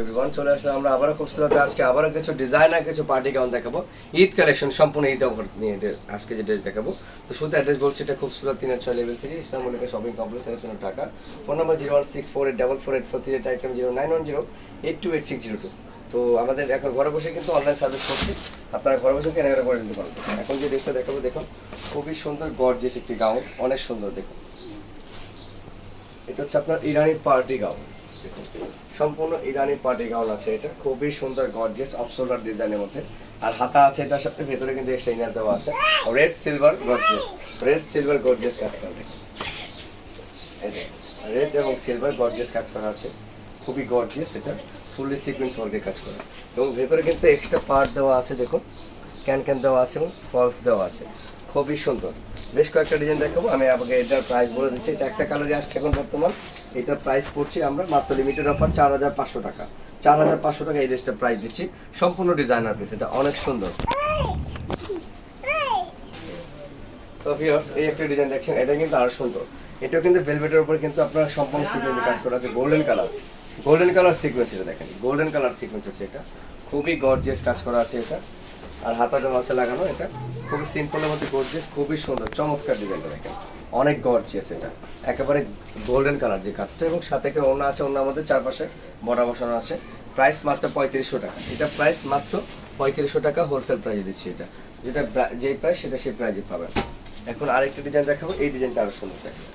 Everyone, চলে আসলাম আমরা আবারও খুবসুরত আজকে আবারও কিছু ডিজাইনার কিছু পার্টি গাউন দেখাবো। ঈদ কালেকশন সম্পূর্ণ ঈদ অফার নিয়ে আজকে যে ড্রেস দেখাবো। তো শুধু অ্যাড্রেস বলছি, এটা খুবসুরত 3-6 লেভেল 3 ইসলাম মল্লিকা শপিং কমপ্লেক্স, টাকা। Phone number 01648448438, item 0910828602। তো আমাদের এখন ঘরে বসে কিন্তু অনলাইন সার্ভিস করছি, আপনারা ঘরে বসে কেনাকাটা করে নিতে পারবেন। এখন যে ড্রেসটা দেখাবো দেখুন, খুবই সুন্দর গর্জিয়াস একটি গাউন, অনেক সুন্দর। দেখুন এটা হচ্ছে আপনার ইরানি পার্টি গাউন। দেখুন সম্পূর্ণ ইরানি পার্টি গাউন আছে, এটা খুবই সুন্দর গর্জিয়াস অফ শোল্ডার ডিজাইনের মধ্যে। আর হাতা আছে এটার সাথে, ভেতরে কিন্তু এক্সট্রা ইনার দেওয়া আছে রেড সিলভার গর্জিয়াস কাজ করা। রেড এবং সিলভার গর্জিয়াস কাজ করা আছে, খুবই গর্জিয়াস। এটা ফুললি সিকোয়েন্স ওয়ার্কের কাজ করা এবং ভেতরে কিন্তু এক্সট্রা পার্ট দেওয়া আছে। দেখুন ক্যান দেওয়া আছে এবং ফলস দেওয়া আছে, খুবই সুন্দর। বেশ কয়েকটা ডিজাইন দেখাবো, আমি আপনাকে এটার প্রাইস বলে দিচ্ছি। এটা একটা কালারই আসছে এখন বর্তমান, এটার প্রাইস পড়ছি আমরা মাত্র লিমিটেড অফার 4500 টাকা। 4500 টাকা এই ড্রেসটার প্রাইস দিচ্ছি, সম্পূর্ণ ডিজাইনার পিস, এটা অনেক সুন্দর। তো ভিউয়ার্স, এই একটা ডিজাইন দেখছেন, এটা কিন্তু আরো সুন্দর। এটাও কিন্তু ভেলভেটের উপর কিন্তু আপনার সম্পূর্ণ সিকোয়েন্সে কাজ করা আছে, গোল্ডেন কালার সিকোয়েন্স। এটা দেখেন গোল্ডেন কালার সিকোয়েন্স আছে, এটা খুবই গর্জিয়াস কাজ করা আছে এটা। আর হাতা দেওয়া আছে লাগানো, এটা খুবই সিম্পলের মধ্যে গর্জিয়াস, খুবই সুন্দর চমৎকার ডিজাইনটা দেখেন, অনেক গর্জিয়াস। এটা একেবারে গোল্ডেন কালার যে কাজটা, এবং সাথে একটা ওড়না আছে, ওড়নার মধ্যে চারপাশে বর্ডার বসানো আছে। প্রাইস মাত্র 3500 টাকা। এটা প্রাইস মাত্র 3500 টাকা হোলসেল প্রাইসে দিচ্ছি। এটা যেটা যেই প্রাইস সেটা সেই প্রাইসে পাবেন। এখন আরেকটা ডিজাইন দেখাবো, এই ডিজাইনটা আরো সুন্দর দেখেন,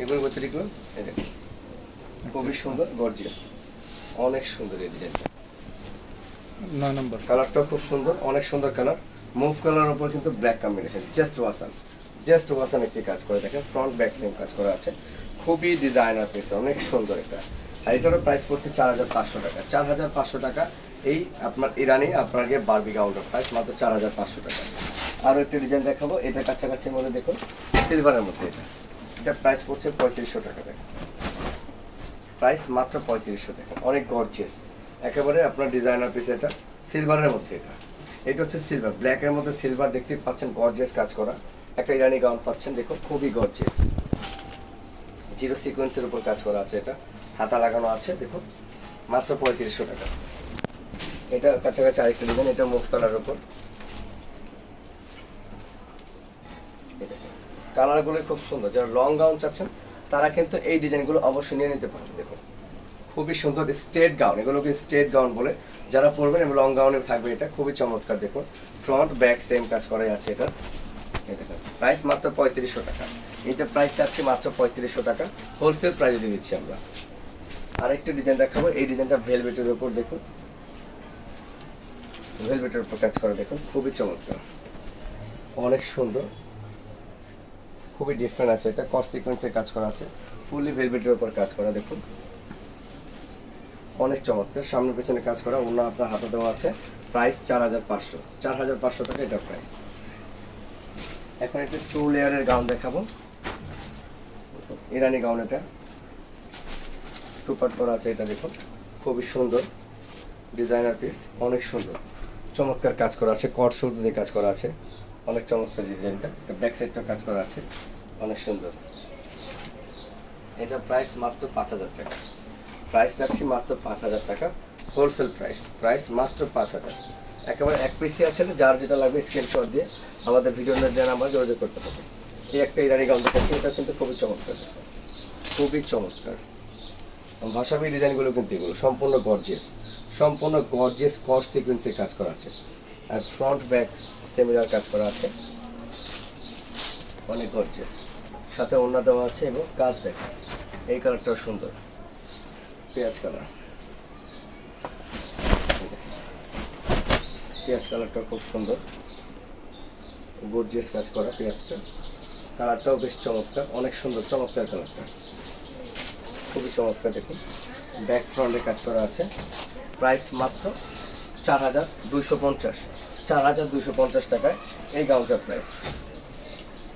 এগুলো বৈতরিকগুলো এই দেখেন, খুবই সুন্দর গর্জিয়াস, অনেক সুন্দর এই ডিজাইনটা। 9 নম্বর কালারটাও খুব সুন্দর, অনেক সুন্দর কালার। মুভ কালার উপর কিন্তু ব্ল্যাক কম্বিনেশন, জাস্ট ওয়াসান একটি কাজ করে দেখেন, ফ্রন্ট ব্যাক সেম কাজ করা আছে, খুবই ডিজাইনার পিস, অনেক সুন্দর এটা। আর এটারও প্রাইস পড়ছে 4500 টাকা। 4500 টাকা এই আপনার ইরানি আপনাকে বারবি গাউনটার প্রাইস মাত্র 4500 টাকা। আরও একটি ডিজাইন দেখাবো, এটা কাছাকাছির মধ্যে দেখুন, সিলভারের মধ্যে। এটা প্রাইস পড়ছে 3500 টাকা। দেখেন প্রাইস মাত্র 3500 টাকা, অনেক গর্জিয়াস একেবারে আপনার ডিজাইনার পিস। এটা সিলভারের মধ্যে, এটা হচ্ছে সিলভার, ব্ল্যাকের মধ্যে সিলভার দেখতে পাচ্ছেন, গর্জিয়াস কাজ করা একটা ইরানি গাউন পাচ্ছেন। দেখুন খুবই গর্জিয়াস, জিরো সিকোয়েন্সের উপর কাজ করা আছে, এটা হাতা লাগানো আছে। দেখুন মাত্র 3500 টাকা। এটা কাছাকাছি আরেকটা ডিজাইন, এটা মুভ কালারের উপর। কালারগুলো খুব সুন্দর, যারা লং গাউন চাচ্ছেন তারা কিন্তু এই ডিজাইনগুলো অবশ্যই নিয়ে নিতে পারেন। দেখুন খুবই সুন্দর স্ট্রেট গাউন, এগুলোকে স্ট্রেট গাউন বলে, যারা পরবেন এবং লং গাউনে থাকবে, এটা খুবই চমৎকার। দেখুন ফ্রন্ট ব্যাক সেম কাজ করাই আছে এটা। প্রাইস মাত্র 3500 টাকা। এটা প্রাইস চাচ্ছি মাত্র 3500 টাকা, হোলসেল প্রাইসে দিয়ে দিচ্ছি আমরা। আরেকটা ডিজাইন দেখাবো, এই ডিজাইনটা ভেলভেটের উপর। দেখুন ভেলভেটের উপর কাজ করা, দেখুন খুবই চমৎকার, অনেক সুন্দর, খুবই ডিফারেন্ট আছে। এটা কস সিকোয়েন্সের কাজ করা আছে, ফুললি ভেলভেটের উপর কাজ করা। দেখুন অনেক চমৎকার, সামনে পেছনে কাজ করা, অন্য আপনার হাতে দেওয়া আছে। প্রাইস 4500 টাকা এটা প্রাইস। এখন একটা 2 লেয়ারের গাউন দেখাবো, ইরানি গাউন। এটা 2 পার্ট করা আছে, এটা দেখুন খুবই সুন্দর ডিজাইনার পিস, অনেক সুন্দর চমৎকার কাজ করা আছে, কট সুতো দিয়ে কাজ করা আছে, অনেক চমৎকার ডিজাইনটা। ব্যাক সাইডটা কাজ করা আছে, অনেক সুন্দর। এটা প্রাইস মাত্র 5000 টাকা। প্রাইস রাখছি মাত্র 5000 টাকা, হোলসেল প্রাইস মাত্র 5000। একেবারে এক পিসি আছে, যার যেটা লাগবে স্ক্রিনশট দিয়ে আমাদের ভিডিও যে নাম্বার যোগাযোগ করতে হবে। এই একটা ইরানি গাউন দেখাচ্ছি, এটা কিন্তু খুবই চমৎকার, ভাষাবী ডিজাইনগুলো কিন্তু এগুলো সম্পূর্ণ গর্জিয়াস কট সিকোয়েন্সের কাজ করা আছে। আর ফ্রন্ট ব্যাক সিমিলার কাজ করা আছে, অনেক গর্জিয়াস, সাথে ওড়না দেওয়া আছে এবং কাজ দেখা। এই কালারটাও সুন্দর, পেঁয়াজ কালারটা খুব সুন্দর, গর্জিয়াস কাজ করা পেঁয়াজটা। কালারটাও বেশ চমৎকার, অনেক সুন্দর চমৎকার কালারটা, খুবই চমৎকার। দেখুন ব্যাক ফ্রন্টে কাজ করা আছে। প্রাইস মাত্র 4250 টাকায় এই গাউনটার প্রাইস।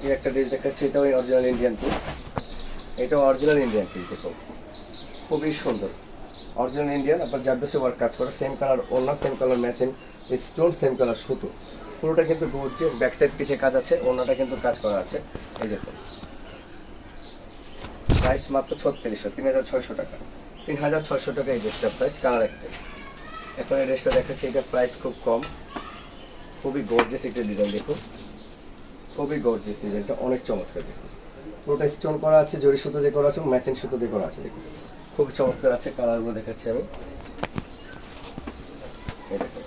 এই একটা ড্রেস দেখাচ্ছি, এটাও অরিজিনাল ইন্ডিয়ান পিস, দেখুন খুবই সুন্দর অরিজিনাল ইন্ডিয়ান, আপনার জারদোসি ওয়ার্ক কাজ করা, সেম কালার ওড়না, same colour matching stone, same colour সুতো, পুরোটা কিন্তু গর্জিয়াস। ব্যাক সাইড পিঠে কাজ আছে, ওড়নাটা কিন্তু কাজ করা আছে। এই দেখুন প্রাইস মাত্র 3600 টাকা। 3600 টাকা এই ড্রেসটার প্রাইস, কালার একটা। এখন এই ড্রেসটা দেখাচ্ছি, এটা প্রাইস খুব কম, খুবই গর্জিয়াস একটা ডিজাইন। দেখুন খুবই গর্জিয়াস ডিজাইনটা, অনেক চমৎকার। দেখুন পুরোটা স্টোন করা আছে, জরি সুতো দিয়ে করা আছে, ম্যাচিং সুতো দিয়ে করা আছে। দেখুন খুব চমৎকার আছে। কালারগুলো দেখাচ্ছি আমি, এই দেখুন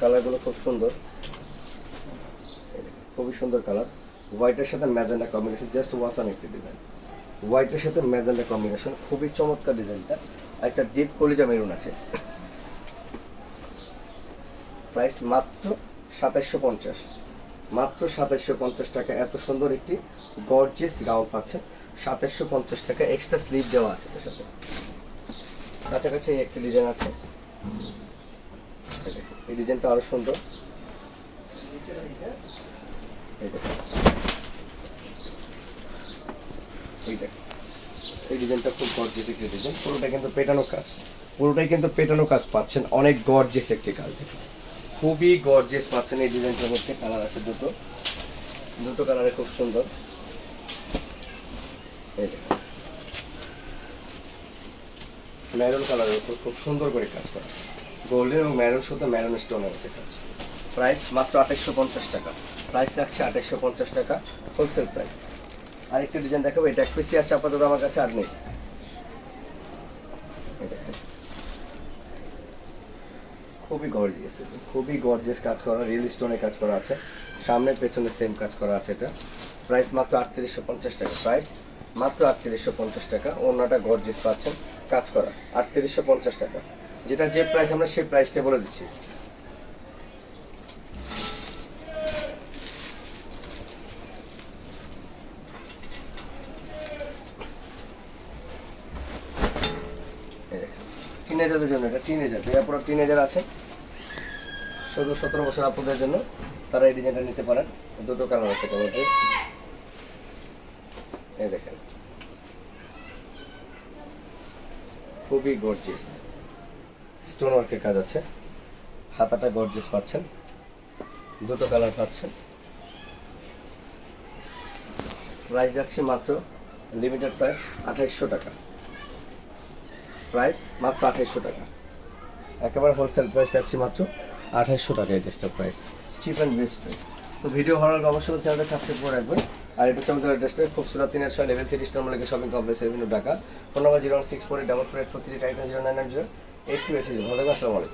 কালারগুলো খুব সুন্দর, এই দেখুন, খুবই সুন্দর কালার। হোয়াইটের সাথে ম্যাজেন্ডা কম্বিনেশন, জাস্ট ওয়াসান একটি ডিজাইন। হোয়াইটের সাথে ম্যাজেন্ডা কম্বিনেশন, খুবই চমৎকার ডিজাইনটা। একটা ডিপ কলিজা মেরুন আছে। প্রাইস মাত্র 2750, মাত্র 2750 টাকা। এত সুন্দর একটি গর্জিয়াস গাউন পাচ্ছেন 2750 টাকা। এক্সট্রা স্লিভ দেওয়া আছে এর সাথে। কাছাকাছি একটি ডিজাইন আছে, এই দেখুন, এই ডিজাইনটা আরো সুন্দর। এই দেখুন, এই দেখুন, এই ডিজাইনটা খুব গর্জিয়াস একটি ডিজাইন। পুরোটা কিন্তু পেটানো কাজ, পুরোটাই কিন্তু পেটানো কাজ পাচ্ছেন, অনেক গর্জিয়াস একটি কাজ। দেখুন খুবই গর্জিয়াস পাচ্ছেন এই ডিজাইনটার মধ্যে। কালার আছে দুটো, দুটো কালারে খুব সুন্দর। এই দেখুন ম্যারুন কালারের উপর খুব সুন্দর করে কাজ করা, গোল্ডেন এবং ম্যারুন সুতো, ম্যারুন স্টোনের মধ্যে কাজ। প্রাইস মাত্র 2850 টাকা, প্রাইস রাখছে 2850 টাকা হোলসেল প্রাইস। আরেকটা ডিজাইন দেখাবো, এটা এক পিসি আছে আপাতত আমার কাছে, আর নেই। এই দেখেন খুবই গর্জিয়াস, খুবই গর্জিয়াস কাজ করা, রিয়েল স্টোনে কাজ করা আছে, সামনে পেছনে সেম কাজ করা আছে। এটা প্রাইস মাত্র 3850 টাকা, প্রাইস মাত্র 3850 টাকা। অন্যটা গর্জিয়াস পাচ্ছেন কাজ করা 3850 টাকা। যেটা যে প্রাইস আমরা সেই প্রাইসটা বলে দিচ্ছি। টিনেজারদের জন্য, এটা টিনেজার, এরপর টিনেজার আছে 16-17 বছর আপুদের জন্য, তারা এই ডিজাইনটা নিতে পারেন। দুটো কালার আছে এটার মধ্যে, এই দেখেন খুবই গর্জিয়াস স্টোন ওয়ার্কের কাজ আছে, হাতাটা গর্জিয়াস পাচ্ছেন, দুটো কালার পাচ্ছেন। প্রাইস রাখছি মাত্র লিমিটেড প্রাইস 2800 টাকা, প্রাইস মাত্র 2800 টাকা। একেবারে হোলসেল প্রাইস রাখছি মাত্র 2800 টাকা এই ড্রেসটার price, chip and best price. তো ভিডিও ভালো লাগলে অবশ্যই চ্যানেলটা সাবস্ক্রাইব করে রাখবেন। আর এটা হচ্ছে আমাদের ড্রেসটা খুবসুরত 3-6 লেভেল 30 নম্বর লেগে shopping complex Avenue Dhaka. Phone number 0164843830990 82 এসেছে। ভালো থাকবেন, আসসালামু আলাইকুম।